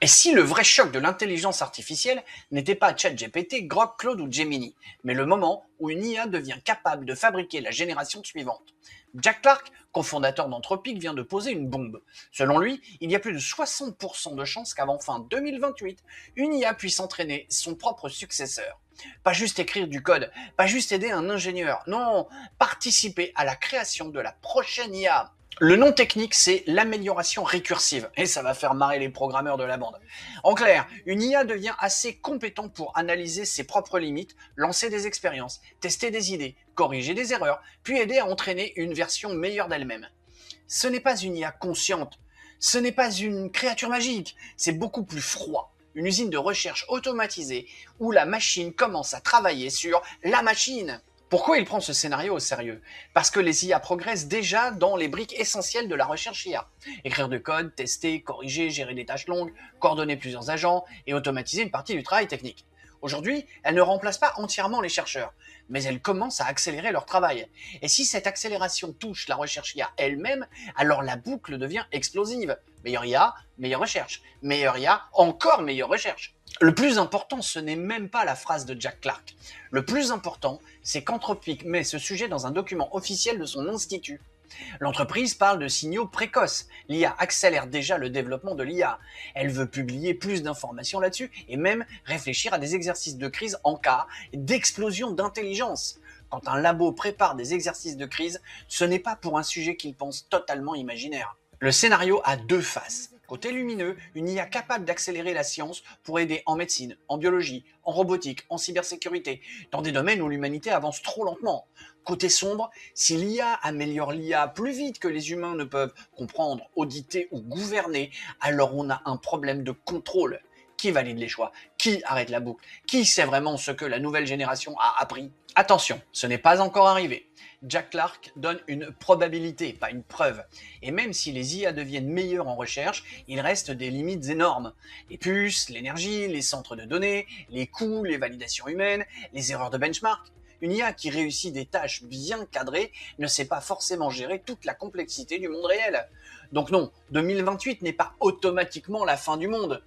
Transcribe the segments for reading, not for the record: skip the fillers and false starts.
Et si le vrai choc de l'intelligence artificielle n'était pas ChatGPT, Grok, Claude ou Gemini, mais le moment où une IA devient capable de fabriquer la génération suivante? Jack Clark, cofondateur d'Anthropic, vient de poser une bombe. Selon lui, il y a plus de 60% de chances qu'avant fin 2028, une IA puisse entraîner son propre successeur. Pas juste écrire du code, pas juste aider un ingénieur, non, participer à la création de la prochaine IA. Le nom technique, c'est l'amélioration récursive, et ça va faire marrer les programmeurs de la bande. En clair, une IA devient assez compétente pour analyser ses propres limites, lancer des expériences, tester des idées, corriger des erreurs, puis aider à entraîner une version meilleure d'elle-même. Ce n'est pas une IA consciente, ce n'est pas une créature magique, c'est beaucoup plus froid. Une usine de recherche automatisée où la machine commence à travailler sur la machine. Pourquoi il prend ce scénario au sérieux? Parce que les IA progressent déjà dans les briques essentielles de la recherche IA. Écrire du code, tester, corriger, gérer des tâches longues, coordonner plusieurs agents et automatiser une partie du travail technique. Aujourd'hui, elles ne remplacent pas entièrement les chercheurs, mais elles commencent à accélérer leur travail. Et si cette accélération touche la recherche IA elle-même, alors la boucle devient explosive. Meilleure IA, meilleure recherche. Meilleure IA, encore meilleure recherche. Le plus important, ce n'est même pas la phrase de Jack Clark. Le plus important, c'est qu'Anthropic met ce sujet dans un document officiel de son institut. L'entreprise parle de signaux précoces. L'IA accélère déjà le développement de l'IA. Elle veut publier plus d'informations là-dessus et même réfléchir à des exercices de crise en cas d'explosion d'intelligence. Quand un labo prépare des exercices de crise, ce n'est pas pour un sujet qu'il pense totalement imaginaire. Le scénario a deux faces. Côté lumineux, une IA capable d'accélérer la science pour aider en médecine, en biologie, en robotique, en cybersécurité, dans des domaines où l'humanité avance trop lentement. Côté sombre, si l'IA améliore l'IA plus vite que les humains ne peuvent comprendre, auditer ou gouverner, alors on a un problème de contrôle. Qui valide les choix? Qui arrête la boucle? Qui sait vraiment ce que la nouvelle génération a appris? Attention, ce n'est pas encore arrivé. Jack Clark donne une probabilité, pas une preuve. Et même si les IA deviennent meilleurs en recherche, il reste des limites énormes. Les puces, l'énergie, les centres de données, les coûts, les validations humaines, les erreurs de benchmark. Une IA qui réussit des tâches bien cadrées ne sait pas forcément gérer toute la complexité du monde réel. Donc non, 2028 n'est pas automatiquement la fin du monde.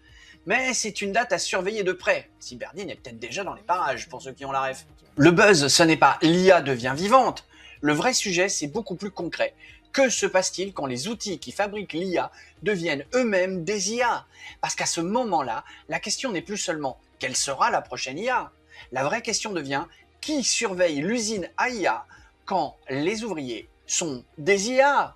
Mais c'est une date à surveiller de près. Cyberdine est peut-être déjà dans les parages, pour ceux qui ont la ref. Le buzz, ce n'est pas l'IA devient vivante. Le vrai sujet, c'est beaucoup plus concret. Que se passe-t-il quand les outils qui fabriquent l'IA deviennent eux-mêmes des IA? Parce qu'à ce moment-là, la question n'est plus seulement quelle sera la prochaine IA? La vraie question devient qui surveille l'usine à IA quand les ouvriers sont des IA?